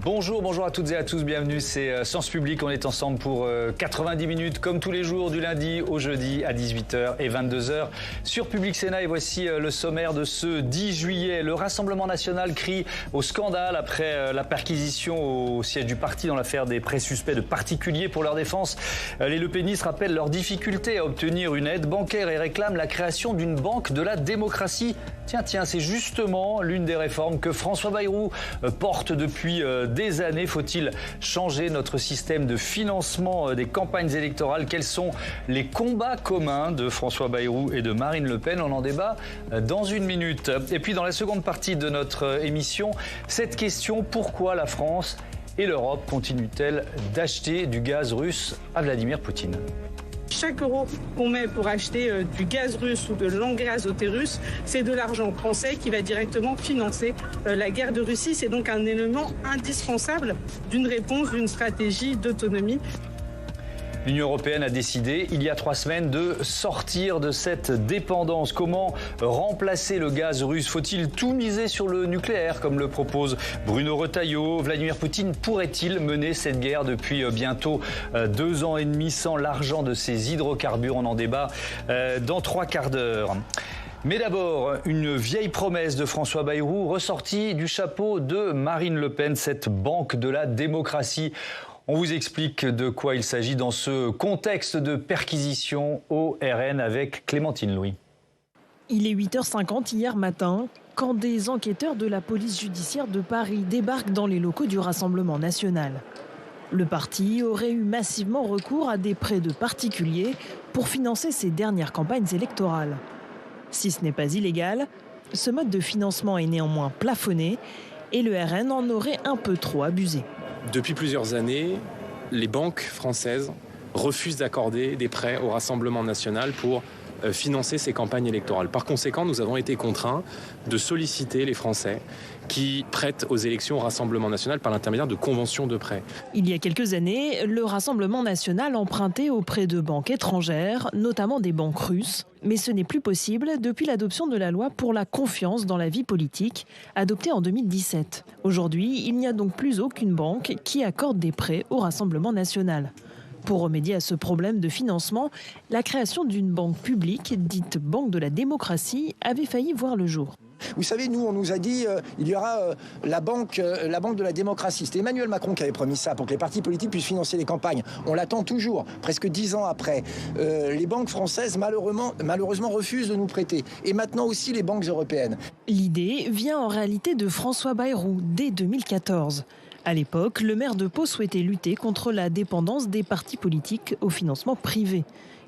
Bonjour à toutes et à tous, bienvenue, c'est Sens Public, on est ensemble pour 90 minutes comme tous les jours du lundi au jeudi à 18h et 22h sur Public Sénat. Et voici le sommaire de ce 10 juillet. Le Rassemblement national crie au scandale après la perquisition au siège du parti dans l'affaire des prêts suspects de particuliers pour leur défense. Les lepénistes rappellent leurs difficultés à obtenir une aide bancaire et réclament la création d'une banque de la démocratie. Tiens, c'est justement l'une des réformes que François Bayrou porte depuis des années. Faut-il changer notre système de financement des campagnes électorales? Quels sont les combats communs de François Bayrou et de Marine Le Pen? On en débat dans une minute. Et puis dans la seconde partie de notre émission, cette question: pourquoi la France et l'Europe continuent-elles d'acheter du gaz russe à Vladimir Poutine? Chaque euro qu'on met pour acheter du gaz russe ou de l'engrais azoté russe, c'est de l'argent français qui va directement financer la guerre de Russie. C'est donc un élément indispensable d'une réponse, d'une stratégie d'autonomie. L'Union européenne a décidé, il y a 3 semaines, de sortir de cette dépendance. Comment remplacer le gaz russe? Faut-il tout miser sur le nucléaire, comme le propose Bruno Retailleau? Vladimir Poutine pourrait-il mener cette guerre depuis bientôt 2 ans et demi sans l'argent de ses hydrocarbures? On en débat dans 3 quarts d'heure. Mais d'abord, une vieille promesse de François Bayrou ressortie du chapeau de Marine Le Pen, cette banque de la démocratie. On vous explique de quoi il s'agit dans ce contexte de perquisition au RN avec Clémentine Louis. Il est 8h50 hier matin quand des enquêteurs de la police judiciaire de Paris débarquent dans les locaux du Rassemblement national. Le parti aurait eu massivement recours à des prêts de particuliers pour financer ses dernières campagnes électorales. Si ce n'est pas illégal, ce mode de financement est néanmoins plafonné et le RN en aurait un peu trop abusé. Depuis plusieurs années, les banques françaises refusent d'accorder des prêts au Rassemblement national pour financer ces campagnes électorales. Par conséquent, nous avons été contraints de solliciter les Français qui prêtent aux élections au Rassemblement national par l'intermédiaire de conventions de prêt. Il y a quelques années, le Rassemblement national empruntait auprès de banques étrangères, notamment des banques russes. Mais ce n'est plus possible depuis l'adoption de la loi pour la confiance dans la vie politique, adoptée en 2017. Aujourd'hui, il n'y a donc plus aucune banque qui accorde des prêts au Rassemblement national. Pour remédier à ce problème de financement, la création d'une banque publique, dite Banque de la démocratie, avait failli voir le jour. Vous savez, nous, on nous a dit il y aura la banque de la démocratie. C'était Emmanuel Macron qui avait promis ça pour que les partis politiques puissent financer les campagnes. On l'attend toujours, presque 10 ans après. Les banques françaises, malheureusement, refusent de nous prêter. Et maintenant aussi les banques européennes. L'idée vient en réalité de François Bayrou dès 2014. À l'époque, le maire de Pau souhaitait lutter contre la dépendance des partis politiques au financement privé.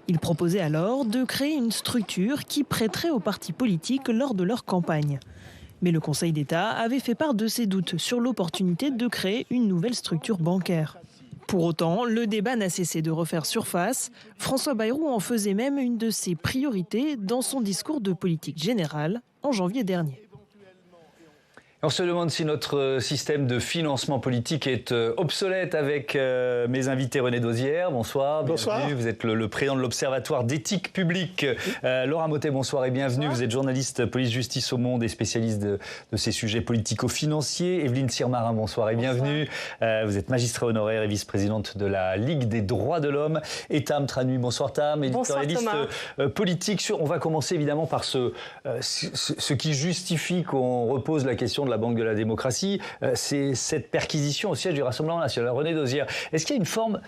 Il proposait alors de créer une structure qui prêterait aux partis politiques lors de leur campagne. Mais le Conseil d'État avait fait part de ses doutes sur l'opportunité de créer une nouvelle structure bancaire. Pour autant, le débat n'a cessé de refaire surface. François Bayrou en faisait même une de ses priorités dans son discours de politique générale en janvier dernier. On se demande si notre système de financement politique est obsolète avec mes invités. René Dauzière, bonsoir. Bonsoir. Bienvenue. Vous êtes le président de l'Observatoire d'éthique publique. Laura Mottet, bonsoir et bienvenue. Bonsoir. Vous êtes journaliste police-justice au Monde et spécialiste de ces sujets politico-financiers. Evelyne Sirmarin, bonsoir et bienvenue. Vous êtes magistrate honoraire et vice-présidente de la Ligue des droits de l'homme. Et Tam Tranui, bonsoir Tam, éditorialiste politique. On va commencer évidemment par ce qui justifie qu'on repose la question de la Banque de la démocratie, c'est cette perquisition au siège du Rassemblement national. René Dauzière, est-ce qu'il y a une forme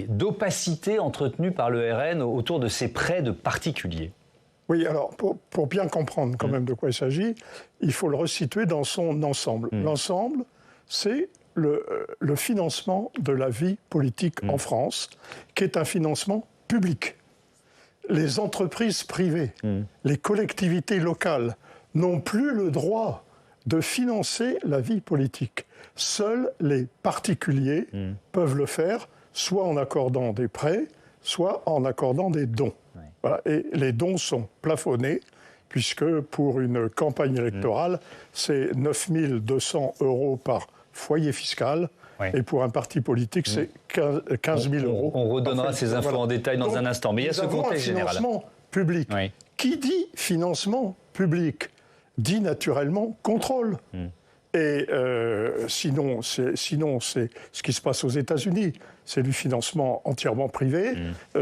d'opacité entretenue par le RN autour de ces prêts de particuliers? Oui, alors pour bien comprendre quand même de quoi il s'agit, il faut le resituer dans son ensemble. L'ensemble, c'est le financement de la vie politique en France, qui est un financement public. Les entreprises privées, les collectivités locales n'ont plus le droit de financer la vie politique. Seuls les particuliers peuvent le faire, soit en accordant des prêts, soit en accordant des dons. Ouais. Voilà. Et les dons sont plafonnés, puisque pour une campagne électorale, c'est 9 200 € par foyer fiscal. Ouais. Et pour un parti politique, c'est 15 000 €. On redonnera ces infos en détail dans un instant. Mais il y a ce contexte général. Financement public. Oui. Qui dit financement public dit naturellement contrôle. Et sinon, c'est ce qui se passe aux États-Unis. C'est du financement entièrement privé.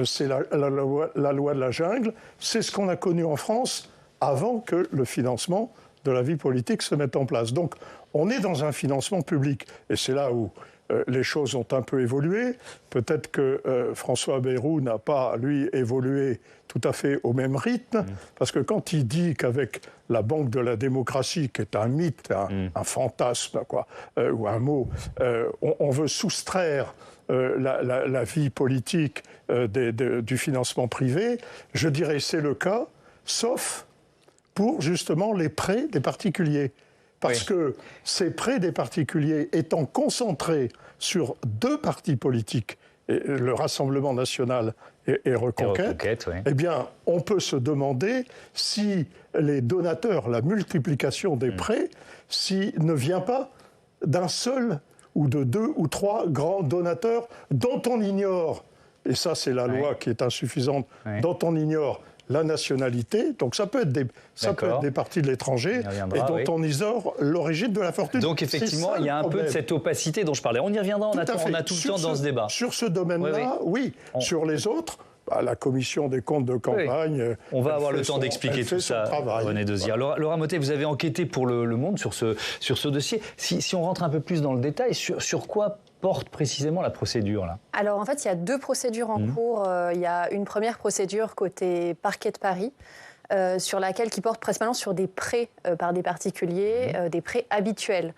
C'est la loi de la jungle. C'est ce qu'on a connu en France avant que le financement de la vie politique se mette en place. Donc, on est dans un financement public. Et c'est là où les choses ont un peu évolué. Peut-être que François Bayrou n'a pas, lui, évolué tout à fait au même rythme, parce que quand il dit qu'avec la Banque de la démocratie, qui est un mythe, un fantasme, quoi, ou un mot, on veut soustraire la vie politique du financement privé, je dirais c'est le cas, sauf pour justement les prêts des particuliers. Parce que ces prêts des particuliers étant concentrés sur deux partis politiques, le Rassemblement national et Reconquête, eh bien, on peut se demander si les donateurs, la multiplication des prêts, si ne vient pas d'un seul ou de deux ou trois grands donateurs dont on ignore, et ça c'est la loi qui est insuffisante, dont on ignore la nationalité, donc ça peut être des partis de l'étranger, et dont on ignore l'origine de la fortune. Donc effectivement, il y a un peu de cette opacité dont je parlais. On y reviendra, on a tout le temps dans ce débat. Sur ce domaine-là, oui. Sur les autres, la commission des comptes de campagne... On va avoir le temps d'expliquer tout ça, René Desière. Laura Mottet, vous avez enquêté pour Le Monde sur ce dossier. Si on rentre un peu plus dans le détail, sur quoi porte précisément la procédure là? Alors en fait, il y a deux procédures en cours. Il y a une première procédure côté parquet de Paris, qui porte principalement sur des prêts par des particuliers, des prêts habituels,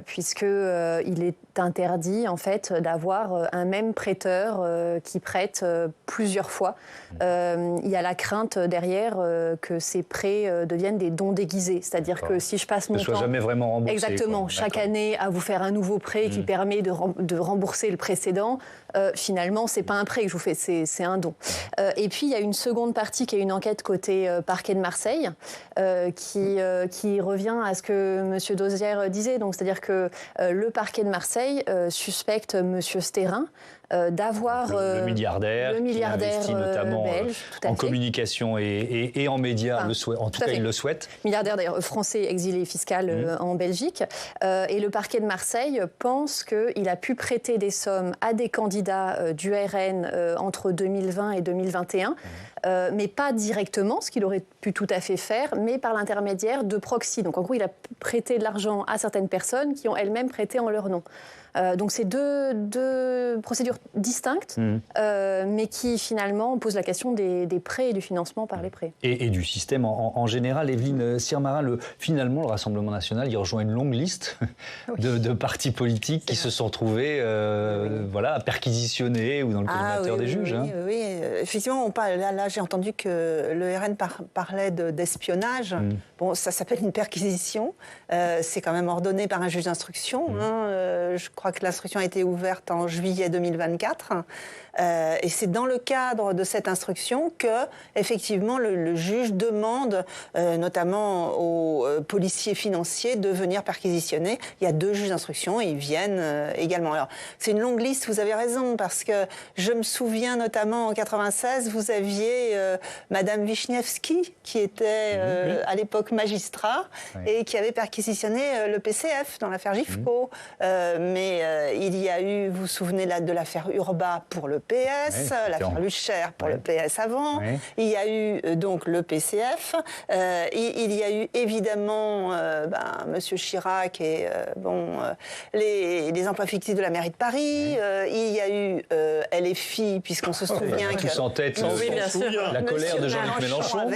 puisque il est interdit en fait d'avoir un même prêteur qui prête plusieurs fois. Il y a la crainte derrière que ces prêts deviennent des dons déguisés, c'est-à-dire que si je passe mon temps, ne soit jamais vraiment remboursé. Exactement, chaque année à vous faire un nouveau prêt qui permet de rembourser le précédent. Finalement, c'est pas un prêt que je vous fais, c'est un don. Et puis il y a une seconde partie qui est une enquête côté parquet de Marseille, qui revient à ce que M. Desière disait. Donc, c'est-à-dire que le parquet de Marseille suspecte M. Stérin d'avoir le milliardaire qui investit notamment belge, en communication et en médias, en tout cas il le souhaite. Milliardaire d'ailleurs français exilé fiscal en Belgique. Et le parquet de Marseille pense qu'il a pu prêter des sommes à des candidats du RN entre 2020 et 2021, mais pas directement, ce qu'il aurait pu tout à fait faire, mais par l'intermédiaire de proxy. Donc en gros, il a prêté de l'argent à certaines personnes qui ont elles-mêmes prêté en leur nom. Donc c'est deux procédures distinctes, mais qui finalement posent la question des prêts et du financement par les prêts. Et du système en général. Evelyne Sirmarin, finalement, le Rassemblement national, il rejoint une longue liste de partis politiques qui se sont retrouvés perquisitionnés ou dans le collimateur des juges. Oui, effectivement, là j'ai entendu que le RN parlait d'espionnage. Bon, ça s'appelle une perquisition. C'est quand même ordonné par un juge d'instruction. Je crois que l'instruction a été ouverte en juillet 2024. Et c'est dans le cadre de cette instruction que, effectivement, le juge demande, notamment aux policiers financiers, de venir perquisitionner. Il y a deux juges d'instruction et ils viennent également. Alors, c'est une longue liste, vous avez raison, parce que je me souviens notamment en 96, vous aviez Madame Wisniewski, qui était à l'époque magistrat et qui avait perquisitionné le PCF dans l'affaire Gifco. Mais il y a eu, vous vous souvenez de l'affaire Urba pour le PS, l'affaire Lucher pour le PS avant. Il y a eu donc le PCF. Il y a eu évidemment Monsieur Chirac et les emplois fictifs de la mairie de Paris. Il y a eu LFI, puisqu'on se souvient tous en tête, la colère de Jean-Luc Mélenchon.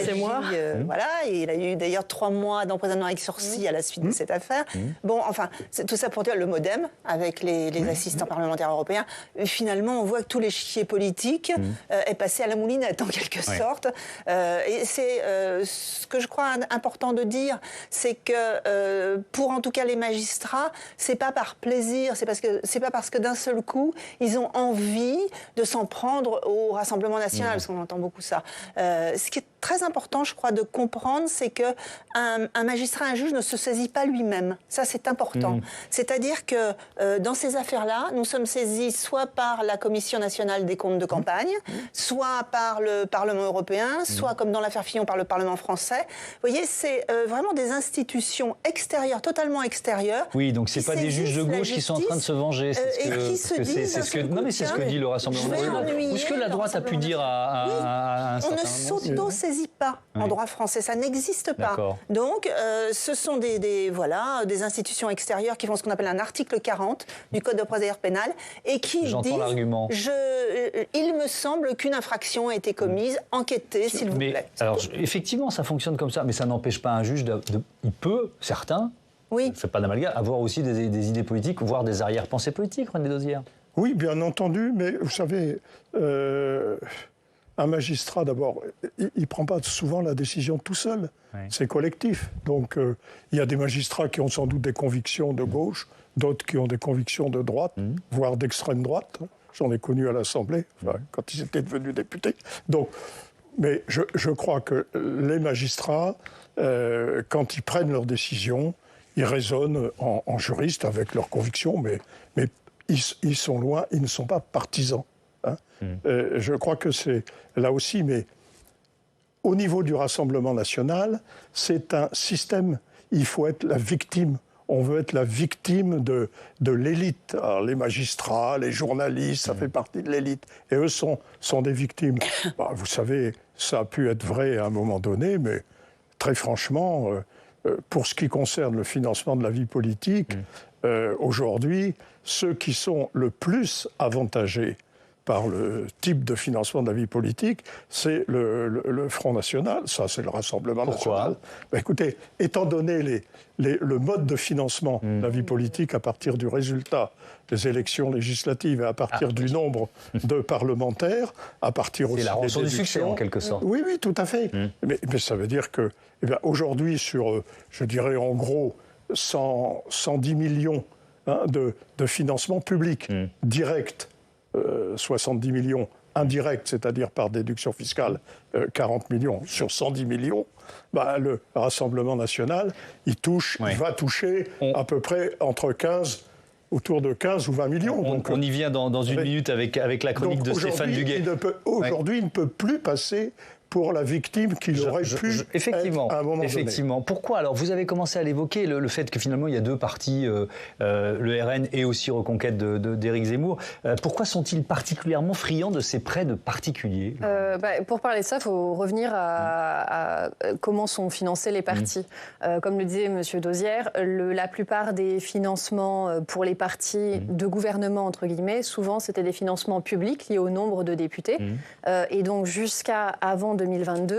C'est moi. Voilà, et il a eu d'ailleurs 3 mois d'emprisonnement avec sursis à la suite de cette affaire. Bon, enfin, tout ça pour dire le MoDem avec les assistants parlementaires européens. Finalement, on voit que tous les chiquiers politiques est passé à la moulinette en quelque sorte. Et c'est ce que je crois important de dire, c'est que pour en tout cas les magistrats, c'est pas par plaisir, c'est pas parce que d'un seul coup ils ont envie de s'en prendre au Rassemblement national, parce qu'on entend beaucoup ça. Ce qui est très important, je crois, de comprendre, c'est que un magistrat, un juge ne se saisit pas lui-même. Ça, c'est important. C'est-à-dire que dans ces affaires-là, nous sommes saisis choisi soit par la Commission nationale des comptes de campagne, soit par le Parlement européen, soit, comme dans l'affaire Fillon, par le Parlement français. Vous voyez, c'est vraiment des institutions extérieures, totalement extérieures. Oui, donc c'est pas des juges de gauche qui sont en train de se venger. C'est ce que dit le Rassemblement national. Ou ce que la droite a pu dire à un certain moment. On ne s'auto-saisit pas en droit français, ça n'existe pas. Donc, ce sont des institutions extérieures qui font ce qu'on appelle un article 40 du Code de procédure pénale et qui disent il me semble qu'une infraction a été commise, enquêtez s'il vous plaît. Alors, effectivement, ça fonctionne comme ça, mais ça n'empêche pas un juge il peut, certains, c'est pas d'amalgame, avoir aussi des idées politiques, voire des arrière-pensées politiques, René Dosière. Oui, bien entendu, mais vous savez, un magistrat, d'abord, il ne prend pas souvent la décision tout seul. Oui. C'est collectif. Donc, il y a des magistrats qui ont sans doute des convictions de gauche, d'autres qui ont des convictions de droite, voire d'extrême droite. J'en ai connu à l'Assemblée, quand ils étaient devenus députés. Donc, mais je crois que les magistrats, quand ils prennent leurs décisions, ils raisonnent en juristes avec leurs convictions, mais ils sont loin, ils ne sont pas partisans. Je crois que c'est là aussi, mais au niveau du Rassemblement national, c'est un système, il faut être la victime. On veut être la victime de l'élite. Alors, les magistrats, les journalistes, ça fait partie de l'élite. Et eux sont des victimes. Vous savez, ça a pu être vrai à un moment donné, mais très franchement, pour ce qui concerne le financement de la vie politique, aujourd'hui, ceux qui sont le plus avantagés par le type de financement de la vie politique, c'est le Front National, ça c'est le Rassemblement national. Écoutez, étant donné le mode de financement de la vie politique à partir du résultat des élections législatives et à partir du nombre de parlementaires, à partir aussi des élections... C'est la rançon du succès, en quelque sorte. Oui, tout à fait. Mais ça veut dire que, aujourd'hui, sur, je dirais en gros, 110 millions de financement public direct, 70 millions indirects, c'est-à-dire par déduction fiscale, 40 millions sur 110 millions, le Rassemblement national, il va toucher à peu près autour de 15 ou 20 millions. On y vient dans une minute avec la chronique de Stéphane Duguay. Aujourd'hui, il ne peut plus passer pour la victime qu'il aurait pu être à un moment donné. Pourquoi ? Alors, vous avez commencé à l'évoquer, le fait que finalement, il y a deux partis, le RN et aussi Reconquête d'Éric Zemmour. Pourquoi sont-ils particulièrement friands de ces prêts de particuliers ? Pour parler de ça, il faut revenir à comment sont financés les partis. Comme le disait M. Dosière, la plupart des financements pour les partis de gouvernement, entre guillemets, souvent, c'était des financements publics liés au nombre de députés. Et donc, jusqu'à avant 2022,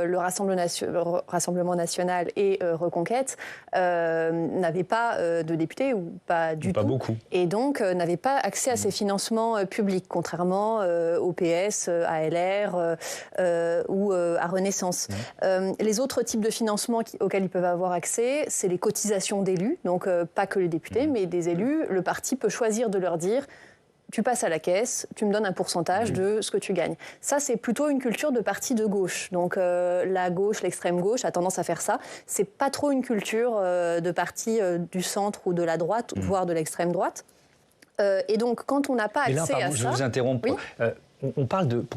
le Rassemblement national et Reconquête n'avaient pas de députés, ou pas du tout. Pas beaucoup. Et donc, n'avaient pas accès à ces financements publics, contrairement au PS, à LR ou à Renaissance. Les autres types de financements auxquels ils peuvent avoir accès, c'est les cotisations d'élus, donc pas que les députés, mais des élus. Le parti peut choisir de leur dire: tu passes à la caisse, tu me donnes un pourcentage de ce que tu gagnes. Ça, c'est plutôt une culture de parti de gauche. Donc la gauche, l'extrême gauche a tendance à faire ça. C'est pas trop une culture de parti du centre ou de la droite, voire de l'extrême droite. Et donc, quand on n'a pas accès à ça... Je vous interromps. Oui.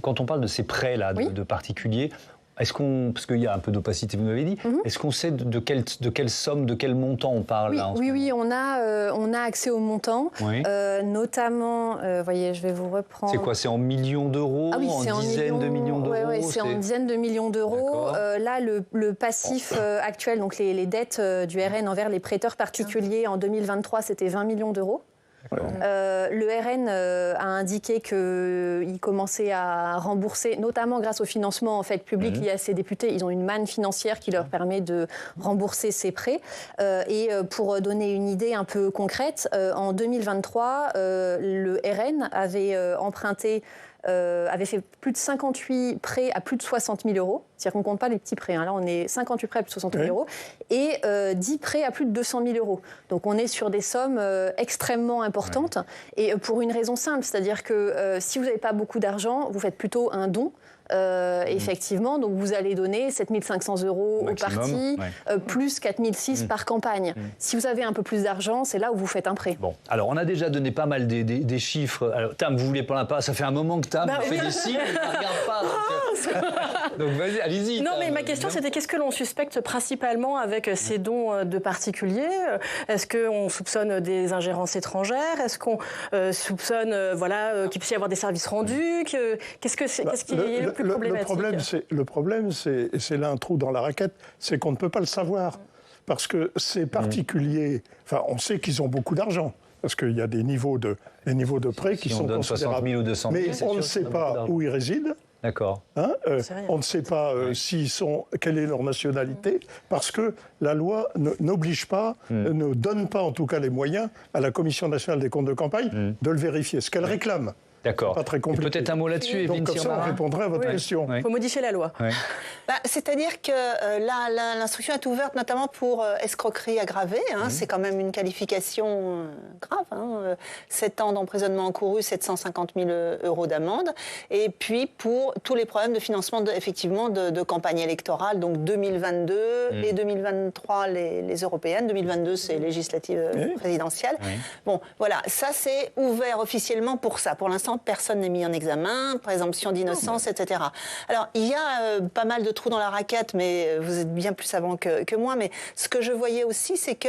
Quand on parle de ces prêts-là, de particuliers... Parce qu'il y a un peu d'opacité, vous m'avez dit, est-ce qu'on sait de quelle somme, de quel montant on parle là, Oui, on a accès au montant, notamment, voyez, je vais vous reprendre... C'est quoi, c'est en millions d'euros, en dizaines de millions d'euros? Oui, c'est en dizaines de millions d'euros. Là, le passif actuel, donc les dettes du RN envers les prêteurs particuliers en 2023, c'était 20 millions d'euros. Le RN a indiqué qu'il commençait à rembourser, notamment grâce au financement en fait, public lié à ses députés. Ils ont une manne financière qui leur permet de rembourser ces prêts. Et pour donner une idée un peu concrète, en 2023, le RN avait emprunté... avait fait plus de 58 prêts à plus de 60 000 euros. C'est-à-dire qu'on ne compte pas les petits prêts. Là, on est 58 prêts à plus de 60 000 euros et 10 prêts à plus de 200 000 euros. Donc, on est sur des sommes extrêmement importantes et pour une raison simple. C'est-à-dire que si vous n'avez pas beaucoup d'argent, vous faites plutôt un don effectivement. Donc vous allez donner 7 500 € au parti, plus 4 600 par campagne. Si vous avez un peu plus d'argent, c'est là où vous faites un prêt. Bon, alors on a déjà donné pas mal des chiffres. Alors, Tam, vous voulez pas ça fait un moment que Tam fait des signes, elle ne regarde pas. Donc vas-y, allez-y. Non, mais ma question, c'était qu'est-ce que l'on suspecte principalement avec ces dons de particuliers? Est-ce qu'on soupçonne des ingérences étrangères? Est-ce qu'on soupçonne qu'il puisse y avoir des services rendus? Qu'est-ce qui est le plus problématique? Le problème, c'est là un trou dans la raquette, c'est qu'on ne peut pas le savoir. Parce que ces particuliers, on sait qu'ils ont beaucoup d'argent, parce qu'il y a des niveaux de prêts qui sont considérables. 60 000 ou 200 000, mais on ne sait pas où ils résident. D'accord. On ne sait pas quelle est leur nationalité, parce que la loi n'oblige pas, ne donne pas en tout cas les moyens à la Commission nationale des comptes de campagne de le vérifier, ce qu'elle réclame. D'accord. Pas très compliqué. Peut-être un mot là-dessus, Evelyne Comme ça, on répondrait à votre question. Il faut modifier la loi. C'est-à-dire que l'instruction est ouverte notamment pour escroquerie aggravée. C'est quand même une qualification grave. 7 ans d'emprisonnement encouru, 750 000 € d'amende. Et puis pour tous les problèmes de financement de campagne électorale, donc 2022 et 2023 les européennes. 2022, c'est législative présidentielle. Bon, voilà, ça c'est ouvert officiellement pour ça. Pour l'instant, personne n'est mis en examen, présomption d'innocence, etc. Alors, il y a pas mal de trous dans la raquette, mais vous êtes bien plus savant que moi. Mais ce que je voyais aussi, c'est que,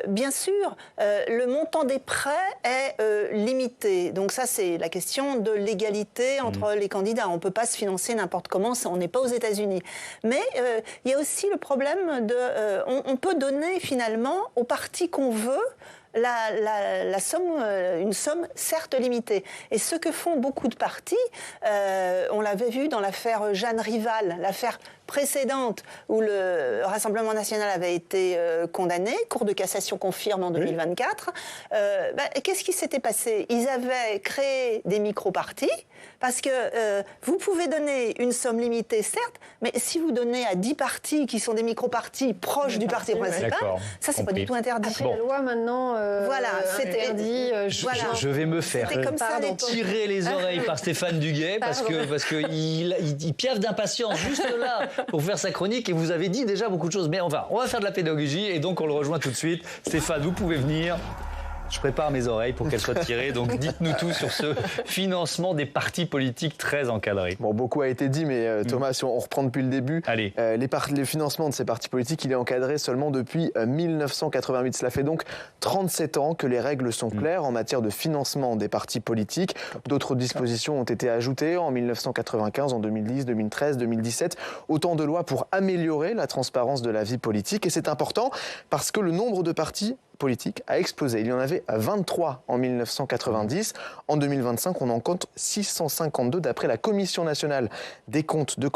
bien sûr, le montant des prêts est limité. Donc ça, c'est la question de l'égalité entre les candidats. On ne peut pas se financer n'importe comment, on n'est pas aux États-Unis. Mais il y a aussi le problème on peut donner finalement au parti qu'on veut la somme, une somme certes limitée. Et ce que font beaucoup de partis, on l'avait vu dans l'affaire Jeanne Rival, l'affaire précédente où le Rassemblement national avait été condamné, Cour de cassation confirme en 2024. Qu'est-ce qui s'était passé? Ils avaient créé des micro-partis, parce que vous pouvez donner une somme limitée, certes, mais si vous donnez à 10 partis qui sont des micro-partis proches du parti principal, ça, c'est pas du tout interdit. Après, la loi, maintenant, c'était interdit. Je vais me faire tirer les oreilles par Stéphane Duguay, parce qu'il piaffe d'impatience juste là pour faire sa chronique, et vous avez dit déjà beaucoup de choses. Mais on va faire de la pédagogie, et donc on le rejoint tout de suite. Stéphane, vous pouvez venir. Je prépare mes oreilles pour qu'elles soient tirées. Donc dites-nous tout sur ce financement des partis politiques très encadré. Bon, beaucoup a été dit, mais Thomas, si on reprend depuis le début, le financement de ces partis politiques, il est encadré seulement depuis 1988. Cela fait donc 37 ans que les règles sont claires en matière de financement des partis politiques. D'autres dispositions ont été ajoutées en 1995, en 2010, 2013, 2017. Autant de lois pour améliorer la transparence de la vie politique. Et c'est important parce que le nombre de partis politique a explosé. Il y en avait 23 en 1990. En 2025, on en compte 652 d'après la Commission nationale des comptes de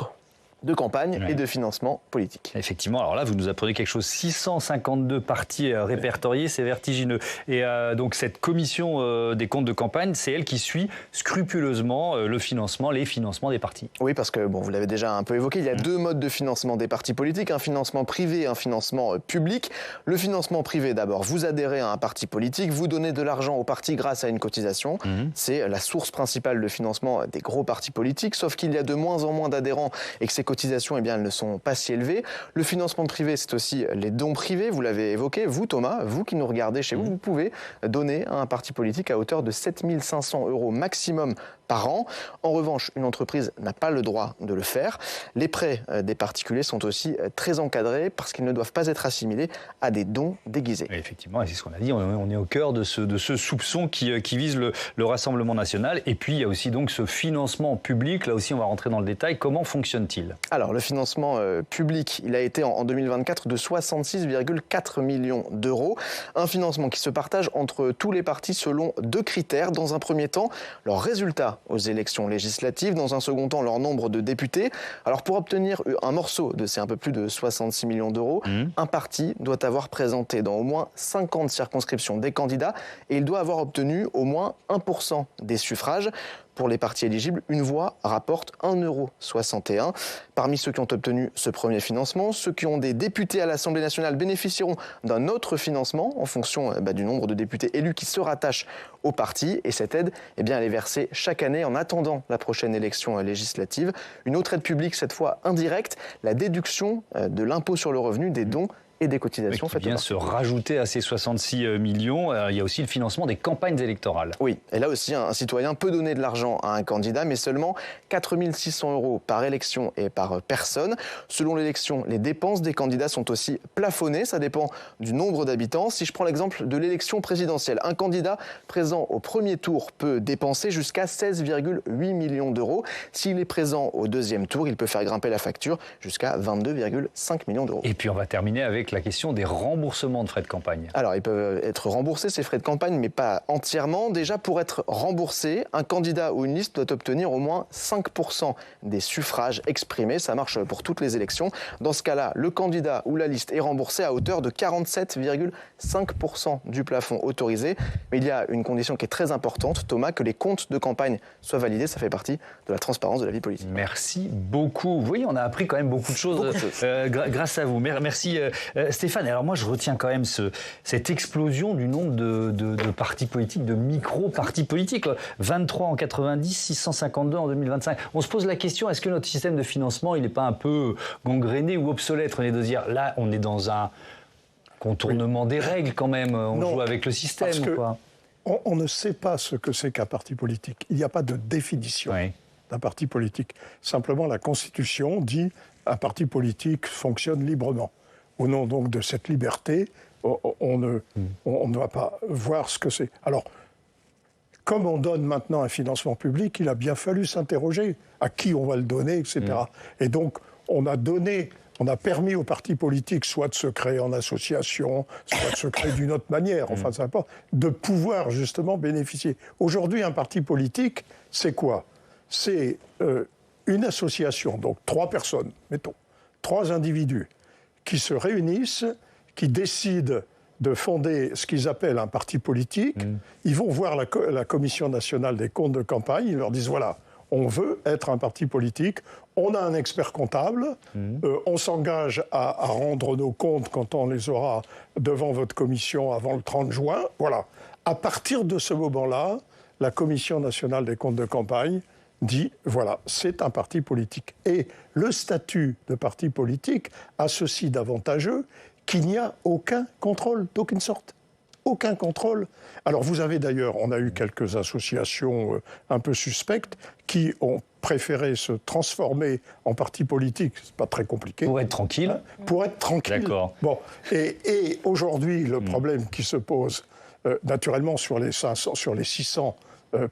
campagne et de financement politique. Effectivement, alors là, vous nous apprenez quelque chose. 652 partis répertoriés, c'est vertigineux. Et donc, cette commission des comptes de campagne, c'est elle qui suit scrupuleusement les financements des partis. Oui, parce que, vous l'avez déjà un peu évoqué, il y a deux modes de financement des partis politiques, un financement privé et un financement public. Le financement privé, d'abord, vous adhérez à un parti politique, vous donnez de l'argent au parti grâce à une cotisation. C'est la source principale de financement des gros partis politiques, sauf qu'il y a de moins en moins d'adhérents et que ces cotisations, elles ne sont pas si élevées. Le financement privé, c'est aussi les dons privés. Vous l'avez évoqué. Vous, Thomas, vous qui nous regardez chez vous, vous pouvez donner à un parti politique à hauteur de 7 500 € maximum par an. En revanche, une entreprise n'a pas le droit de le faire. Les prêts des particuliers sont aussi très encadrés parce qu'ils ne doivent pas être assimilés à des dons déguisés. Et effectivement, et c'est ce qu'on a dit, on est au cœur de ce soupçon qui vise le Rassemblement national. Et puis, il y a aussi donc ce financement public. Là aussi, on va rentrer dans le détail. Comment fonctionne-t-il ? Alors, le financement public, il a été en 2024 de 66,4 millions d'euros. Un financement qui se partage entre tous les partis selon deux critères. Dans un premier temps, leurs résultats aux élections législatives. Dans un second temps, leur nombre de députés. Alors, pour obtenir un morceau de ces un peu plus de 66 millions d'euros, un parti doit avoir présenté dans au moins 50 circonscriptions des candidats et il doit avoir obtenu au moins 1% des suffrages. pour les partis éligibles, une voix rapporte 1,61 €. Parmi ceux qui ont obtenu ce premier financement, ceux qui ont des députés à l'Assemblée nationale bénéficieront d'un autre financement en fonction du nombre de députés élus qui se rattachent au parti. Et cette aide, elle est versée chaque année en attendant la prochaine élection législative. Une autre aide publique, cette fois indirecte, la déduction de l'impôt sur le revenu des dons et des cotisations qui vient se rajouter à ces 66 millions. Il y a aussi le financement des campagnes électorales. Oui, et là aussi, un citoyen peut donner de l'argent à un candidat, mais seulement 4 600 € par élection et par personne. Selon l'élection, les dépenses des candidats sont aussi plafonnées. Ça dépend du nombre d'habitants. Si je prends l'exemple de l'élection présidentielle, un candidat présent au premier tour peut dépenser jusqu'à 16,8 millions d'euros. S'il est présent au deuxième tour, il peut faire grimper la facture jusqu'à 22,5 millions d'euros. Et puis on va terminer avec la question des remboursements de frais de campagne. Alors, ils peuvent être remboursés, ces frais de campagne, mais pas entièrement. Déjà, pour être remboursé, un candidat ou une liste doit obtenir au moins 5% des suffrages exprimés. Ça marche pour toutes les élections. Dans ce cas-là, le candidat ou la liste est remboursé à hauteur de 47,5% du plafond autorisé. Mais il y a une condition qui est très importante, Thomas, que les comptes de campagne soient validés. Ça fait partie de la transparence de la vie politique. Merci beaucoup. Vous voyez, on a appris quand même beaucoup de choses grâce à vous. Merci Stéphane. Alors moi, je retiens quand même cette explosion du nombre de partis politiques, de micro-partis politiques. 23 en 90, 652 en 2025. On se pose la question, est-ce que notre système de financement, il n'est pas un peu gangréné ou obsolète? On est de dire, là, on est dans un contournement des règles quand même. On joue avec le système. Parce que quoi. On ne sait pas ce que c'est qu'un parti politique. Il n'y a pas de définition d'un parti politique. Simplement, la Constitution dit un parti politique fonctionne librement. Au nom donc de cette liberté, on ne va pas voir ce que c'est. Alors, comme on donne maintenant un financement public, il a bien fallu s'interroger à qui on va le donner, etc. Et donc, on a permis aux partis politiques soit de se créer en association, soit de se créer d'une autre manière, enfin, ça importe, de pouvoir justement bénéficier. Aujourd'hui, un parti politique, c'est quoi? C'est une association, donc 3 personnes, mettons, 3 individus, qui se réunissent, qui décident de fonder ce qu'ils appellent un parti politique. Ils vont voir la Commission nationale des comptes de campagne, ils leur disent, voilà, on veut être un parti politique, on a un expert comptable, on s'engage à rendre nos comptes quand on les aura devant votre commission avant le 30 juin. Voilà. À partir de ce moment-là, la Commission nationale des comptes de campagne dit, voilà, c'est un parti politique. Et le statut de parti politique a ceci d'avantageux qu'il n'y a aucun contrôle d'aucune sorte. Aucun contrôle. Alors vous avez d'ailleurs, on a eu quelques associations un peu suspectes qui ont préféré se transformer en parti politique. C'est pas très compliqué. Pour être tranquille. Pour être tranquille. D'accord. Bon. Et aujourd'hui, le problème qui se pose, naturellement, sur les 600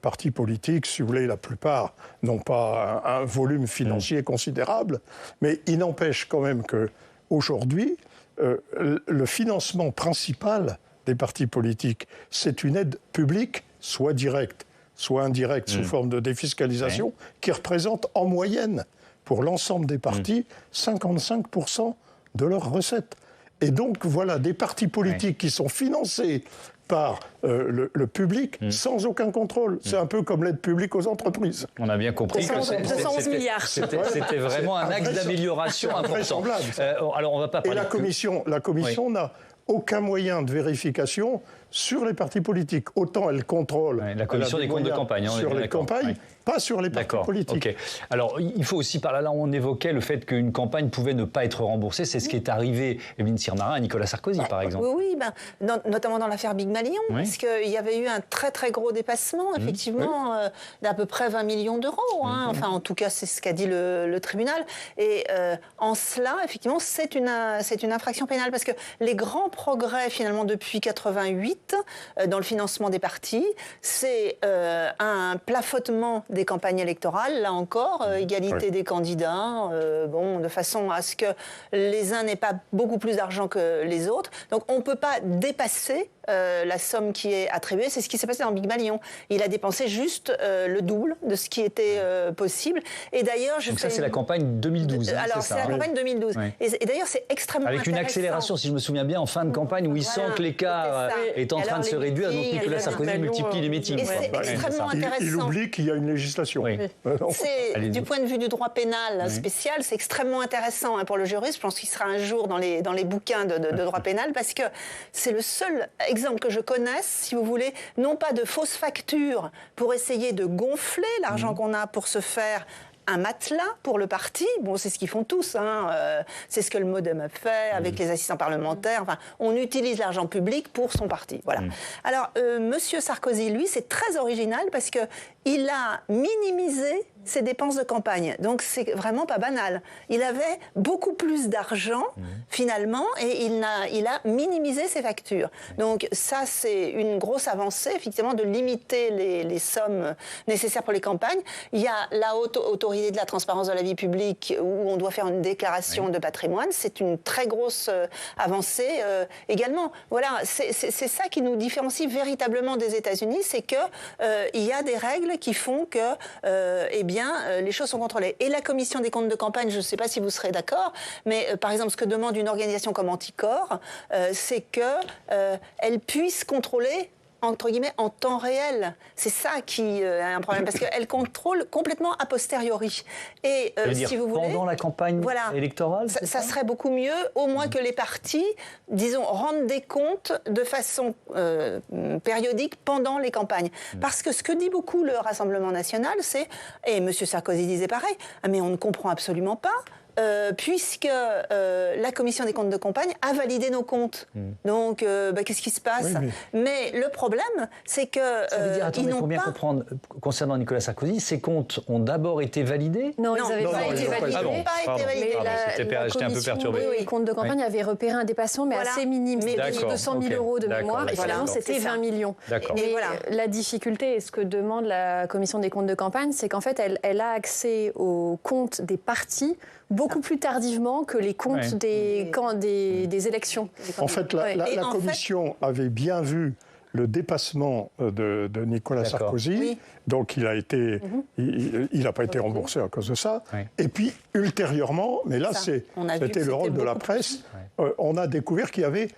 partis politiques, si vous voulez, la plupart n'ont pas un volume financier considérable, mais il n'empêche quand même qu'aujourd'hui, le financement principal des partis politiques, c'est une aide publique, soit directe, soit indirecte, sous forme de défiscalisation, qui représente en moyenne, pour l'ensemble des partis, 55% de leurs recettes. Et donc, voilà, des partis politiques qui sont financés par le public sans aucun contrôle. C'est un peu comme l'aide publique aux entreprises. On a bien compris que 211 milliards. C'était vraiment un axe d'amélioration important. Alors on va pas parler. Et la commission n'a aucun moyen de vérification sur les partis politiques. Autant elle contrôle la commission des comptes de campagne sur les campagnes, pas sur les partis politiques. Okay. Alors, il faut aussi parler, là on évoquait le fait qu'une campagne pouvait ne pas être remboursée. C'est ce qui est arrivé, Evelyne Sirmarin, à Nicolas Sarkozy, par exemple. Oui, notamment dans l'affaire Big Malion, parce qu'il y avait eu un très très gros dépassement, effectivement, d'à peu près 20 millions d'euros. Enfin, en tout cas, c'est ce qu'a dit le tribunal. Et en cela, effectivement, c'est une infraction pénale, parce que les grands progrès, finalement, depuis 88, dans le financement des partis, c'est un plafonnement des campagnes électorales, là encore, égalité des candidats, de façon à ce que les uns n'aient pas beaucoup plus d'argent que les autres. Donc on ne peut pas dépasser la somme qui est attribuée. C'est ce qui s'est passé dans Big Malion. Il a dépensé juste le double de ce qui était possible. Et d'ailleurs, donc ça, c'est la campagne 2012. Alors, c'est la campagne 2012. Oui. Et d'ailleurs, c'est extrêmement avec intéressant. une accélération, si je me souviens bien, en fin de campagne, où il sent que l'écart est en train de se réduire, donc Nicolas Sarkozy multiplie les meetings. Et c'est extrêmement intéressant. Il oublie qu'il y a une législation. Oui. Du point de vue du droit pénal spécial, c'est extrêmement intéressant pour le juriste. Je pense qu'il sera un jour dans les bouquins de droit pénal, parce que c'est le seul exemple que je connaisse, si vous voulez, non pas de fausses factures pour essayer de gonfler l'argent qu'on a pour se faire un matelas pour le parti. Bon, c'est ce qu'ils font tous. C'est ce que le MoDem a fait avec les assistants parlementaires. Enfin, on utilise l'argent public pour son parti. Voilà. Alors, Monsieur Sarkozy, lui, c'est très original parce que il a minimisé ses dépenses de campagne. Donc, c'est vraiment pas banal. Il avait beaucoup plus d'argent, finalement, et il a minimisé ses factures. Donc, ça, c'est une grosse avancée, effectivement, de limiter les sommes nécessaires pour les campagnes. Il y a la haute autorité de la transparence de la vie publique, où on doit faire une déclaration de patrimoine. C'est une très grosse avancée également. Voilà, c'est ça qui nous différencie véritablement des États-Unis, c'est que il y a des règles qui font que, les choses sont contrôlées. Et la commission des comptes de campagne, je ne sais pas si vous serez d'accord, mais par exemple, ce que demande une organisation comme Anticor, c'est qu'elle puisse contrôler, entre guillemets, en temps réel. C'est ça qui a un problème, parce qu'elle contrôle complètement a posteriori. Et si vous voulez, pendant la campagne électorale, ça serait beaucoup mieux, au moins que les partis, disons, rendent des comptes de façon périodique pendant les campagnes. Parce que ce que dit beaucoup le Rassemblement national, c'est, et M. Sarkozy disait pareil, mais on ne comprend absolument pas, puisque la commission des comptes de campagne a validé nos comptes. Donc, qu'est-ce qui se passe? Mais le problème, c'est que il faut bien comprendre, concernant Nicolas Sarkozy, ces comptes ont d'abord été validés? Non, ils n'avaient pas été validés. J'étais un peu perturbé. Les comptes de campagne avaient repéré un dépassement, mais assez minime. C'était 200 000 euros de mémoire, et finalement, c'était 20 millions. Et la difficulté, et ce que demande la commission des comptes de campagne, c'est qu'en fait, elle a accès aux comptes des partis beaucoup plus tardivement que les comptes des élections. En fait, la commission avait bien vu le dépassement de Nicolas Sarkozy, donc il n'a pas été remboursé à cause de ça. Et puis, ultérieurement, mais là, c'était le rôle de la presse, on a découvert qu'il y avait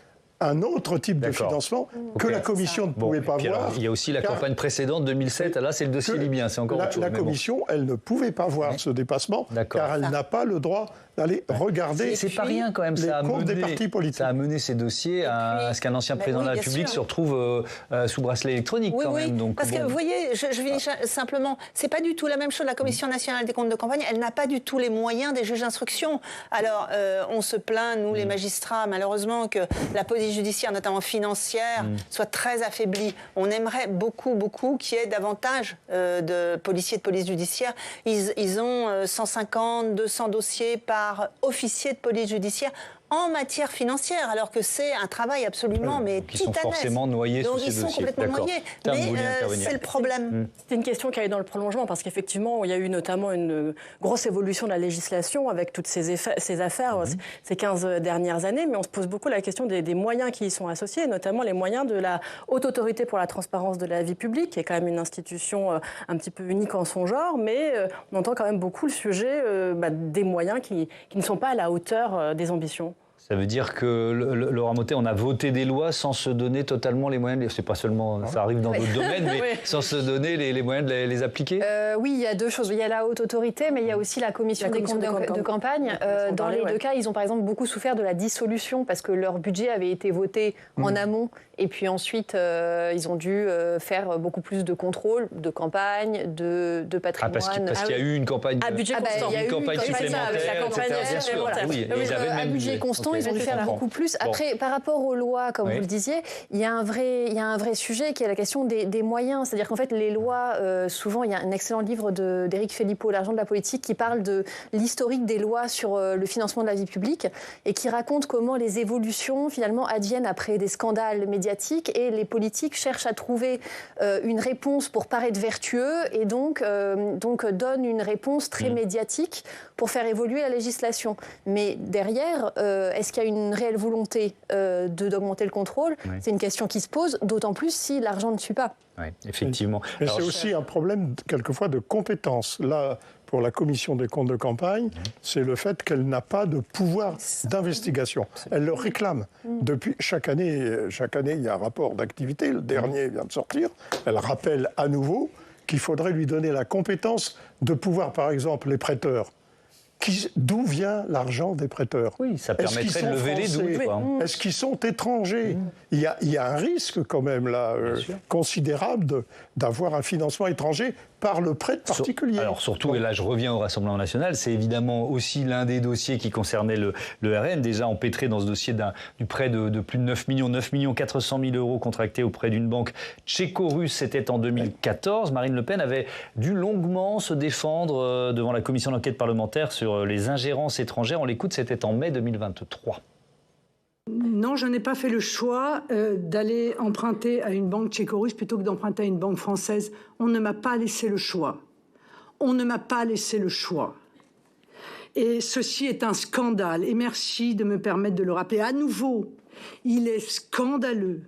un autre type de financement que la Commission ne pouvait pas voir. Alors, il y a aussi la campagne précédente, 2007, là c'est le dossier libyen, c'est encore autre chose. La Commission, elle ne pouvait pas voir ce dépassement, car elle n'a pas le droit d'aller regarder c'est pas rien quand même, ça a comptes des partis politiques. Ça a mené ces dossiers à ce qu'un ancien président de la République se retrouve sous bracelet électronique quand même. Donc, parce que vous voyez, je finis simplement, c'est pas du tout la même chose. La Commission nationale des comptes de campagne, elle n'a pas du tout les moyens des juges d'instruction. Alors, on se plaint, nous les magistrats, malheureusement, que la police judiciaire, notamment financière, soit très affaiblie. On aimerait beaucoup qu'il y ait davantage de policiers de police judiciaire. Ils ont 150, 200 dossiers par officier de police judiciaire en matière financière, alors que c'est un travail absolument titanesque. Ils sont forcément noyés sous ces dossiers. Donc ils sont complètement noyés. Mais c'est le problème. C'est une question qui est dans le prolongement, parce qu'effectivement, il y a eu notamment une grosse évolution de la législation avec toutes ces affaires ces 15 dernières années, mais on se pose beaucoup la question des moyens qui y sont associés, notamment les moyens de la Haute Autorité pour la transparence de la vie publique, qui est quand même une institution un petit peu unique en son genre, mais on entend quand même beaucoup le sujet des moyens qui ne sont pas à la hauteur des ambitions. Ça veut dire que, Laura Mottet, on a voté des lois sans se donner totalement les moyens, c'est pas seulement, ça arrive dans d'autres domaines, mais sans se donner les moyens de les appliquer? Oui, il y a deux choses. Il y a la haute autorité, mais il y a aussi la commission des comptes de campagne. Dans les deux cas, ils ont par exemple beaucoup souffert de la dissolution, parce que leur budget avait été voté en amont, et puis ensuite, ils ont dû faire beaucoup plus de contrôles, de campagne, de patrimoine. Parce qu'il y a eu une campagne, budget constant. Une campagne supplémentaire, à budget constant, ils ont dû faire beaucoup plus. Après, par rapport aux lois, comme vous le disiez, il y a un vrai sujet qui est la question des moyens. C'est-à-dire qu'en fait, les lois, souvent, il y a un excellent livre d'Éric Philippot, L'argent de la politique, qui parle de l'historique des lois sur le financement de la vie publique et qui raconte comment les évolutions, finalement, adviennent après des scandales médiatiques et les politiques cherchent à trouver une réponse pour paraître vertueux et donc donnent une réponse très médiatique pour faire évoluer la législation. Mais derrière, est-ce qu'il y a une réelle volonté d'augmenter le contrôle? C'est une question qui se pose, d'autant plus si l'argent ne suit pas. Oui, effectivement. Mais c'est aussi un problème, quelquefois, de compétences. Là, pour la commission des comptes de campagne, c'est le fait qu'elle n'a pas de pouvoir d'investigation. Elle le réclame. Depuis chaque année, il y a un rapport d'activité, le dernier vient de sortir. Elle rappelle à nouveau qu'il faudrait lui donner la compétence de pouvoir, par exemple, les prêteurs. D'où vient l'argent des prêteurs? Oui, ça permettrait de lever les doutes. Est-ce qu'ils sont étrangers? Il y a un risque quand même là, considérable d'avoir un financement étranger par le prêt de particuliers. Alors surtout, et là je reviens au Rassemblement national, c'est évidemment aussi l'un des dossiers qui concernait le RN, déjà empêtré dans ce dossier du prêt de plus de 9 400 000 euros contractés auprès d'une banque tchéco-russe, c'était en 2014. Marine Le Pen avait dû longuement se défendre devant la commission d'enquête parlementaire sur les ingérences étrangères. On l'écoute, c'était en mai 2023. Non, je n'ai pas fait le choix d'aller emprunter à une banque tchéco-russe plutôt que d'emprunter à une banque française. On ne m'a pas laissé le choix. On ne m'a pas laissé le choix. Et ceci est un scandale. Et merci de me permettre de le rappeler à nouveau. Il est scandaleux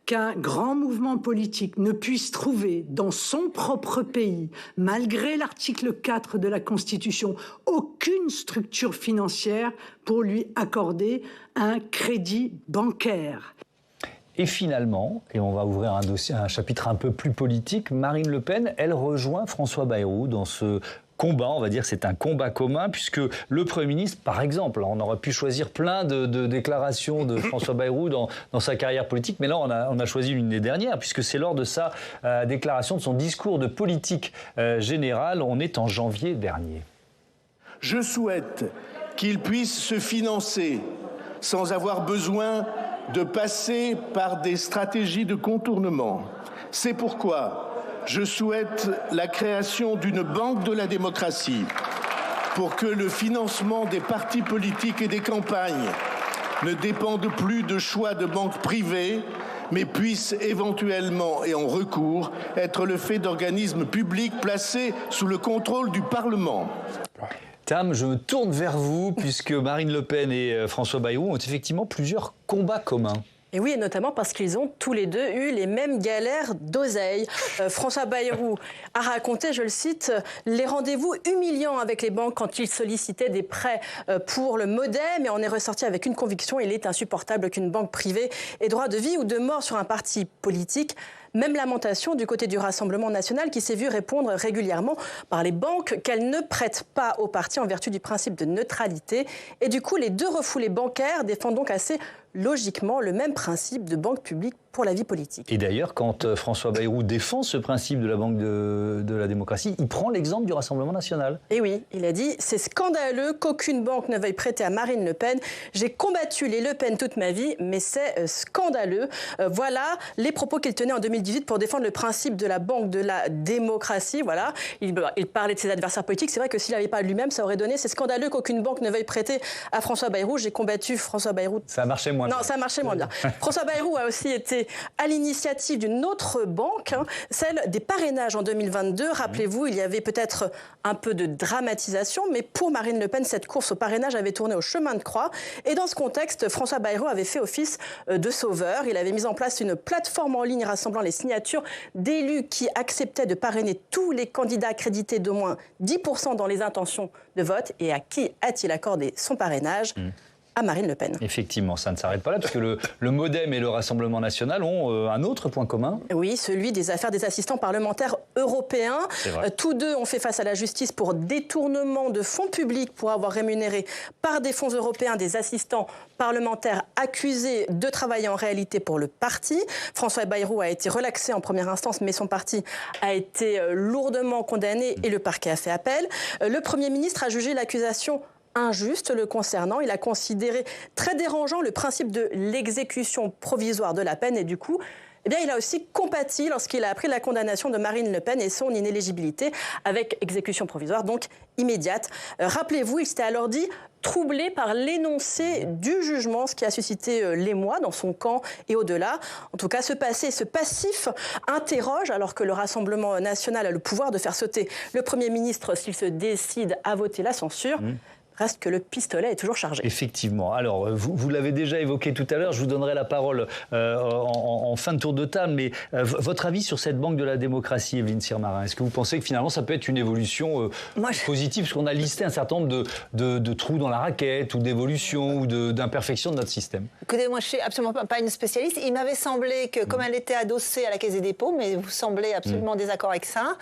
qu'un grand mouvement politique ne puisse trouver dans son propre pays, malgré l'article 4 de la Constitution, aucune structure financière pour lui accorder un crédit bancaire. Et finalement, et on va ouvrir un chapitre un peu plus politique, Marine Le Pen, elle rejoint François Bayrou dans ce combat, on va dire, c'est un combat commun, puisque le Premier ministre, par exemple, on aurait pu choisir plein de déclarations de François Bayrou dans sa carrière politique, mais là, on a choisi l'une des dernières, puisque c'est lors de sa déclaration, de son discours de politique générale, on est en janvier dernier. Je souhaite qu'il puisse se financer sans avoir besoin de passer par des stratégies de contournement. C'est pourquoi je souhaite la création d'une banque de la démocratie pour que le financement des partis politiques et des campagnes ne dépende plus de choix de banques privées, mais puisse éventuellement et en recours être le fait d'organismes publics placés sous le contrôle du Parlement. Tam, je me tourne vers vous, puisque Marine Le Pen et François Bayrou ont effectivement plusieurs combats communs. Et oui, et notamment parce qu'ils ont tous les deux eu les mêmes galères d'oseille. François Bayrou a raconté, je le cite, les rendez-vous humiliants avec les banques quand ils sollicitaient des prêts pour le MoDem. Et on est ressorti avec une conviction, il est insupportable qu'une banque privée ait droit de vie ou de mort sur un parti politique. Même lamentation du côté du Rassemblement national qui s'est vu répondre régulièrement par les banques qu'elles ne prêtent pas aux partis en vertu du principe de neutralité. Et du coup, les deux refoulés bancaires défendent donc assez logiquement le même principe de banque publique pour la vie politique. Et d'ailleurs, quand François Bayrou défend ce principe de la banque de la démocratie, il prend l'exemple du Rassemblement national. Et oui, il a dit « C'est scandaleux qu'aucune banque ne veuille prêter à Marine Le Pen. J'ai combattu les Le Pen toute ma vie, mais c'est scandaleux. » Voilà les propos qu'il tenait en 2018 pour défendre le principe de la banque de la démocratie. Voilà, il parlait de ses adversaires politiques. C'est vrai que s'il n'avait pas lui-même, ça aurait donné « C'est scandaleux qu'aucune banque ne veuille prêter à François Bayrou. J'ai combattu François Bayrou. » Ça marchait moins bien. Non, ça marchait moins bien. François Bayrou a aussi été à l'initiative d'une autre banque, celle des parrainages en 2022. Rappelez-vous, il y avait peut-être un peu de dramatisation, mais pour Marine Le Pen, cette course au parrainage avait tourné au chemin de croix. Et dans ce contexte, François Bayrou avait fait office de sauveur. Il avait mis en place une plateforme en ligne rassemblant les signatures d'élus qui acceptaient de parrainer tous les candidats accrédités d'au moins 10% dans les intentions de vote. Et à qui a-t-il accordé son parrainage ? À Marine Le Pen. Effectivement, ça ne s'arrête pas là, parce que le MoDem et le Rassemblement national ont un autre point commun. Oui, celui des affaires des assistants parlementaires européens. Tous deux ont fait face à la justice pour détournement de fonds publics pour avoir rémunéré par des fonds européens des assistants parlementaires accusés de travailler en réalité pour le parti. François Bayrou a été relaxé en première instance, mais son parti a été lourdement condamné et le parquet a fait appel. Le Premier ministre a jugé l'accusation injuste le concernant. Il a considéré très dérangeant le principe de l'exécution provisoire de la peine et du coup, eh bien, il a aussi compati lorsqu'il a appris la condamnation de Marine Le Pen et son inéligibilité avec exécution provisoire, donc immédiate. Rappelez-vous, il s'était alors dit troublé par l'énoncé du jugement, ce qui a suscité l'émoi dans son camp et au-delà. En tout cas, ce passif interroge, alors que le Rassemblement national a le pouvoir de faire sauter le Premier ministre s'il se décide à voter la censure. Reste que le pistolet est toujours chargé. Effectivement. Alors, vous l'avez déjà évoqué tout à l'heure, je vous donnerai la parole en fin de tour de table, mais votre avis sur cette banque de la démocratie, Evelyne Sirmarin, est-ce que vous pensez que finalement ça peut être une évolution positive, parce qu'on a listé un certain nombre de trous dans la raquette, ou d'évolution, ou d'imperfections de notre système? Écoutez, moi je ne suis absolument pas une spécialiste. Il m'avait semblé que, comme elle était adossée à la Caisse des dépôts, mais vous semblez absolument désaccord avec ça,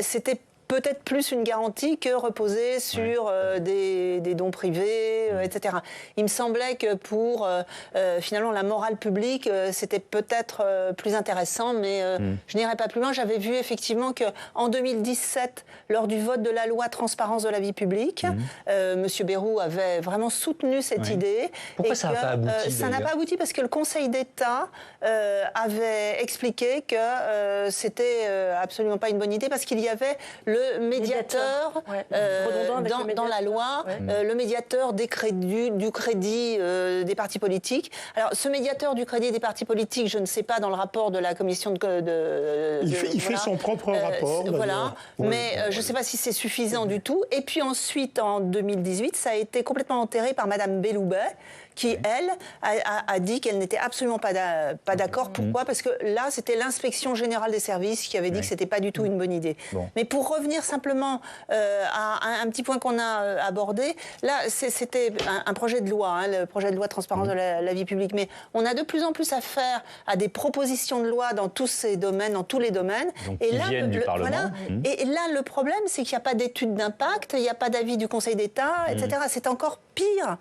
c'était peut-être plus une garantie que reposer sur des dons privés, etc. Il me semblait que pour finalement la morale publique, c'était peut-être plus intéressant, mais je n'irai pas plus loin. J'avais vu effectivement qu'en 2017, lors du vote de la loi Transparence de la vie publique, M. Bayrou avait vraiment soutenu cette idée. Pourquoi ça n'a pas abouti? Ça n'a pas abouti parce que le Conseil d'État avait expliqué que c'était absolument pas une bonne idée, parce qu'il y avait le médiateur dans la loi, le médiateur du crédit des partis politiques. Alors, ce médiateur du crédit des partis politiques, je ne sais pas, dans le rapport de la commission il fait son propre rapport. Mais je ne sais pas si c'est suffisant du tout. Et puis ensuite, en 2018, ça a été complètement enterré par Madame Belloubet, qui, elle, a dit qu'elle n'était absolument pas d'accord. Pourquoi? Parce que là, c'était l'inspection générale des services qui avait dit que c'était pas du tout une bonne idée. Mais pour revenir simplement à un petit point qu'on a abordé, là, c'était un projet de loi, le projet de loi Transparence de la vie publique. Mais on a de plus en plus affaire à des propositions de loi dans tous ces domaines, dans tous les domaines. Donc, et là, viennent du Parlement. Et là, le problème, c'est qu'il n'y a pas d'étude d'impact, il n'y a pas d'avis du Conseil d'État, etc. C'est encore pire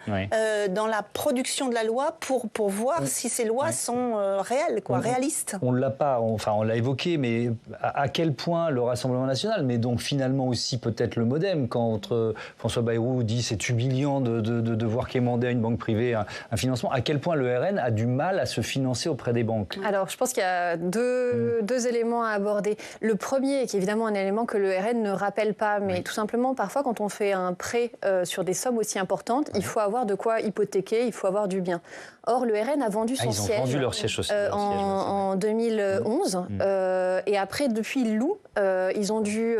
dans la production de la loi pour voir si ces lois sont réelles, réalistes. On l'a pas, on l'a évoqué, mais à quel point le Rassemblement national, mais donc finalement aussi peut-être le MoDem, quand François Bayrou dit c'est humiliant de devoir quémander à une banque privée un financement, à quel point le RN a du mal à se financer auprès des banques? Alors je pense qu'il y a deux éléments à aborder. Le premier, qui est évidemment un élément que le RN ne rappelle pas, mais tout simplement parfois quand on fait un prêt sur des sommes aussi importantes, il faut avoir de quoi hypothéquer, il faut avoir du bien. Or, le RN a vendu son siège, vendu leur siège en 2011. Et après, depuis Lou, ils ont dû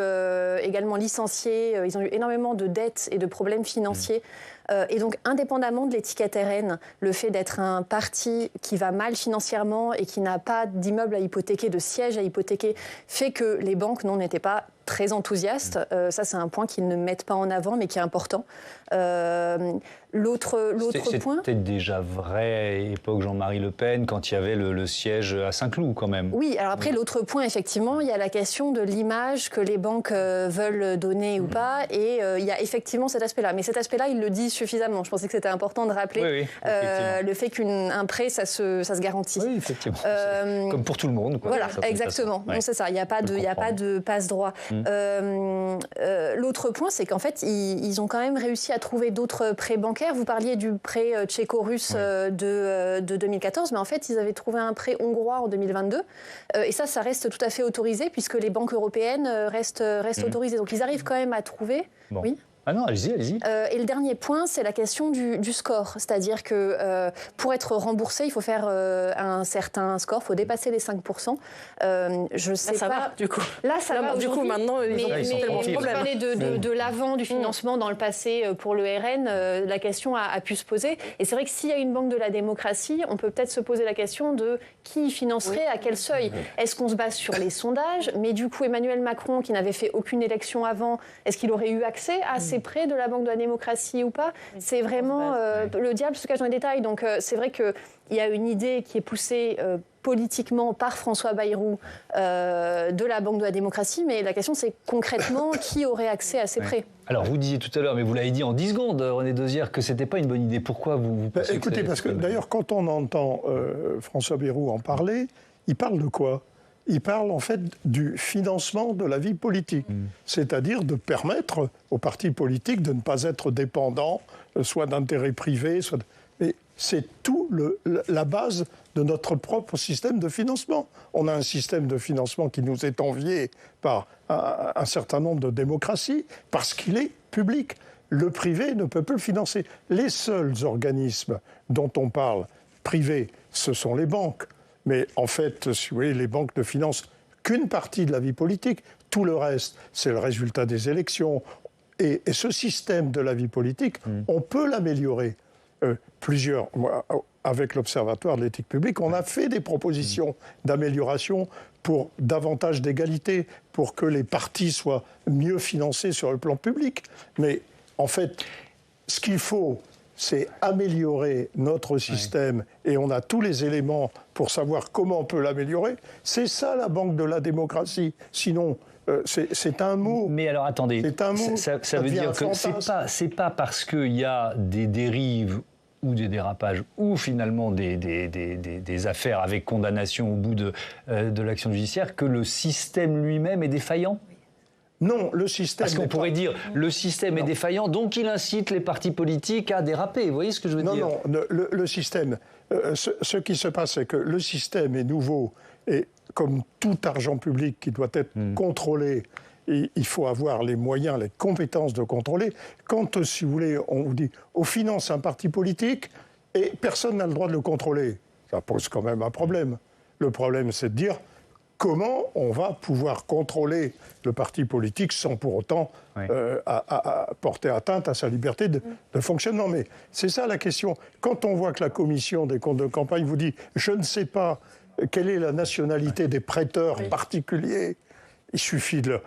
également licencier. Ils ont eu énormément de dettes et de problèmes financiers. Et donc, indépendamment de l'étiquette RN, le fait d'être un parti qui va mal financièrement et qui n'a pas d'immeuble à hypothéquer, de siège à hypothéquer, fait que les banques n'étaient pas très enthousiastes. Ça, c'est un point qu'ils ne mettent pas en avant, mais qui est important. L'autre point... C'était déjà vrai, époque Jean-Marie Le Pen, quand il y avait le siège à Saint-Cloud, quand même. Oui, alors après, l'autre point, effectivement, il y a la question de l'image que les banques veulent donner ou pas, et il y a effectivement cet aspect-là. Mais cet aspect-là, il le dit suffisamment. Je pensais que c'était important de rappeler le fait qu'un prêt, ça se garantit. Oui, effectivement. Comme pour tout le monde. Voilà, exactement. Non, c'est ça, il n'y a pas de passe-droit. L'autre point, c'est qu'en fait, ils ont quand même réussi à trouver d'autres prêts bancaires. Vous parliez du prêt tchéco-russe de 2014, mais en fait, ils avaient trouvé un prêt hongrois en 2022. Et ça reste tout à fait autorisé, puisque les banques européennes restent autorisées. Donc, ils arrivent quand même à trouver... Bon. Oui. Ah non, allez-y. Et le dernier point, c'est la question du score. C'est-à-dire que pour être remboursé, il faut faire un certain score, il faut dépasser les 5%. Je sais ça pas. Va, du coup. Là, ça va. Du coup, maintenant, vous parlez de l'avant du financement dans le passé pour le RN, la question a pu se poser. Et c'est vrai que s'il y a une banque de la démocratie, on peut peut-être se poser la question de qui financerait, à quel seuil. Est-ce qu'on se base sur les sondages? Mais du coup, Emmanuel Macron, qui n'avait fait aucune élection avant, est-ce qu'il aurait eu accès à ces prêts de la Banque de la démocratie ou pas? C'est vraiment... le diable se cache dans les détails. Donc c'est vrai qu'il y a une idée qui est poussée politiquement par François Bayrou de la Banque de la démocratie, mais la question c'est concrètement qui aurait accès à ces prêts? Alors vous disiez tout à l'heure, mais vous l'avez dit en 10 secondes, René Dosière, que c'était pas une bonne idée. Pourquoi vous pensez écoutez, parce que d'ailleurs quand on entend François Bayrou en parler, il parle de quoi? Il parle en fait du financement de la vie politique, c'est-à-dire de permettre aux partis politiques de ne pas être dépendants soit d'intérêts privés, soit... Mais c'est tout la base de notre propre système de financement. On a un système de financement qui nous est envié par un certain nombre de démocraties parce qu'il est public. Le privé ne peut plus le financer. Les seuls organismes dont on parle privés, ce sont les banques. Mais en fait, si vous voulez, les banques ne financent qu'une partie de la vie politique. Tout le reste, c'est le résultat des élections. Et ce système de la vie politique, on peut l'améliorer. Moi, avec l'Observatoire de l'éthique publique, on a fait des propositions d'amélioration pour davantage d'égalité, pour que les partis soient mieux financés sur le plan public. Mais en fait, ce qu'il faut, c'est améliorer notre système, et on a tous les éléments pour savoir comment on peut l'améliorer. C'est ça la banque de la démocratie. Sinon, c'est un mot. Mais alors attendez, c'est un mot. Ça veut dire que c'est pas parce qu'il y a des dérives ou des dérapages, ou finalement des affaires avec condamnation au bout de l'action judiciaire, que le système lui-même est défaillant ? Non, le système... Parce qu'on pourrait dire, le système est défaillant, donc il incite les partis politiques à déraper. Vous voyez ce que je veux dire ? Non, le système... ce qui se passe, c'est que le système est nouveau, et comme tout argent public qui doit être contrôlé, il faut avoir les moyens, les compétences de contrôler. Quand, si vous voulez, on vous dit « on finance un parti politique » et personne n'a le droit de le contrôler, ça pose quand même un problème. Le problème, c'est de dire comment on va pouvoir contrôler le parti politique sans pour autant à porter atteinte à sa liberté de fonctionnement. Mais c'est ça la question. Quand on voit que la commission des comptes de campagne vous dit « je ne sais pas quelle est la nationalité des prêteurs particuliers », il suffit de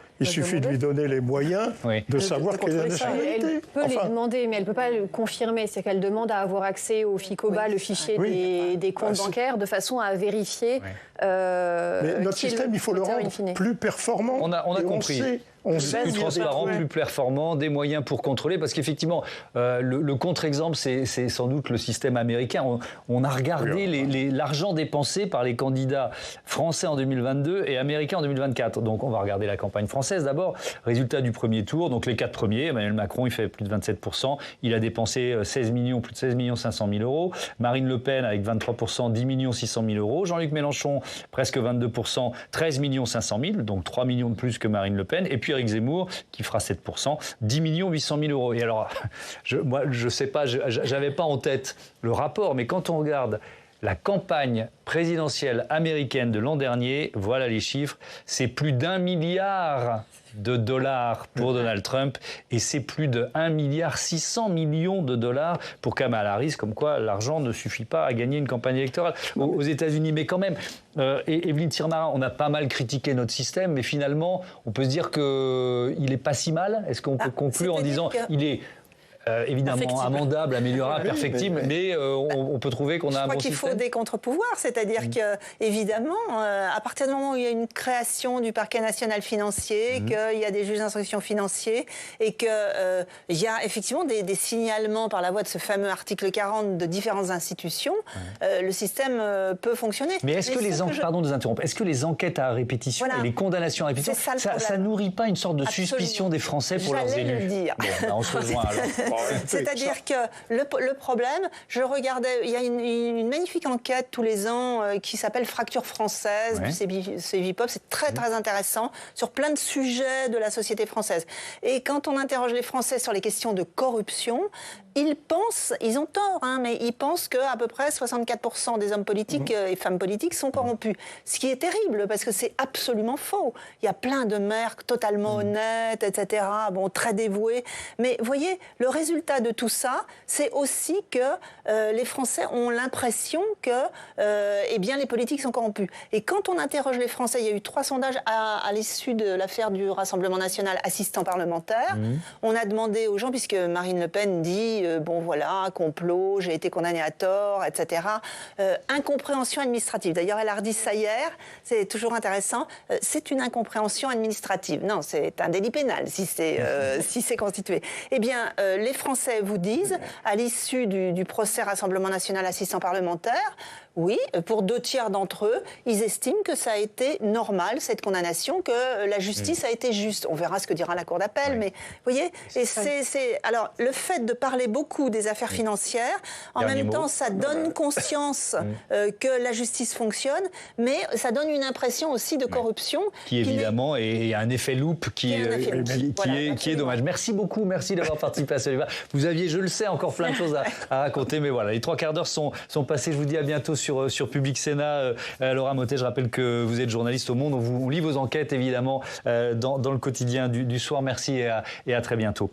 lui donner les moyens de savoir quelle est la nationalité. Elle peut les demander, mais elle ne peut pas le confirmer. C'est qu'elle demande à avoir accès au FICOBA, le fichier des comptes bancaires, de façon à vérifier... mais notre système, il faut le rendre plus performant. On a compris. Plus transparent, plus performant, des moyens pour contrôler, parce qu'effectivement, le contre-exemple, c'est sans doute le système américain. On a regardé l'argent dépensé par les candidats français en 2022 et américains en 2024. Donc on va regarder la campagne française d'abord. Résultat du premier tour, donc les 4 premiers, Emmanuel Macron, il fait plus de 27%, il a dépensé plus de 16 500 000 euros. Marine Le Pen, avec 23%, 10 600 000 euros. Jean-Luc Mélenchon, presque 22%, 13 500 000, donc 3 millions de plus que Marine Le Pen. Et puis Éric Zemmour, qui fera 7%, 10 800 000 euros. Et alors, moi, je sais pas, j'avais pas en tête le rapport, mais quand on regarde la campagne présidentielle américaine de l'an dernier, voilà les chiffres, c'est plus d'1 milliard de dollars pour Donald Trump et c'est plus de 1,6 milliard de dollars pour Kamala Harris, comme quoi l'argent ne suffit pas à gagner une campagne électorale aux États-Unis. Mais quand même, Évelyne Tirmarin, on a pas mal critiqué notre système, mais finalement, on peut se dire qu'il n'est pas si mal. Est-ce qu'on peut conclure en disant qu'il est évidemment amendable, améliorable, perfectible, mais on peut trouver qu'on a un bon système. Je crois qu'il faut des contre-pouvoirs, c'est-à-dire que, évidemment, à partir du moment où il y a une création du parquet national financier, qu'il y a des juges d'instruction financiers, et qu'il y a effectivement des signalements par la voie de ce fameux article 40 de différentes institutions, le système peut fonctionner. Mais est-ce que pardon de vous interrompre, est-ce que les enquêtes à répétition et les condamnations à répétition, ça nourrit pas une sorte de suspicion des Français pour leurs élus? J'allais le dire. Bon, on se rejoint alors. C'est-à-dire que le problème, je regardais, il y a une magnifique enquête tous les ans qui s'appelle Fracture française du Cevipop, c'est très très intéressant sur plein de sujets de la société française. Et quand on interroge les Français sur les questions de corruption, ils ont tort, mais ils pensent qu'à peu près 64% des hommes politiques et femmes politiques sont corrompus. Ce qui est terrible, parce que c'est absolument faux. Il y a plein de maires totalement honnêtes, etc., très dévoués. Mais vous voyez, le résultat de tout ça, c'est aussi que les Français ont l'impression que les politiques sont corrompus. Et quand on interroge les Français, il y a eu 3 sondages à l'issue de l'affaire du Rassemblement national assistant parlementaire. On a demandé aux gens, puisque Marine Le Pen dit complot, j'ai été condamnée à tort, etc. Incompréhension administrative. D'ailleurs, elle a redit ça hier, c'est toujours intéressant. C'est une incompréhension administrative. Non, c'est un délit pénal si c'est constitué. Eh bien, les Français vous disent, à l'issue du procès Rassemblement national assistant parlementaire, oui, pour 2/3 d'entre eux, ils estiment que ça a été normal, cette condamnation, que la justice a été juste. On verra ce que dira la Cour d'appel, mais vous voyez, alors, le fait de parler beaucoup des affaires financières, en même temps, ça donne conscience que la justice fonctionne, mais ça donne une impression aussi de corruption. Qui évidemment est un effet loupe qui est dommage. Merci beaucoup, merci d'avoir participé à ce débat. Vous aviez, je le sais, encore plein de choses à raconter, mais voilà, les 3 quarts d'heure sont passés. Je vous dis à bientôt sur sur Public Sénat. Laura Mottet, je rappelle que vous êtes journaliste au Monde. On lit vos enquêtes évidemment dans le quotidien du soir. Merci et à très bientôt.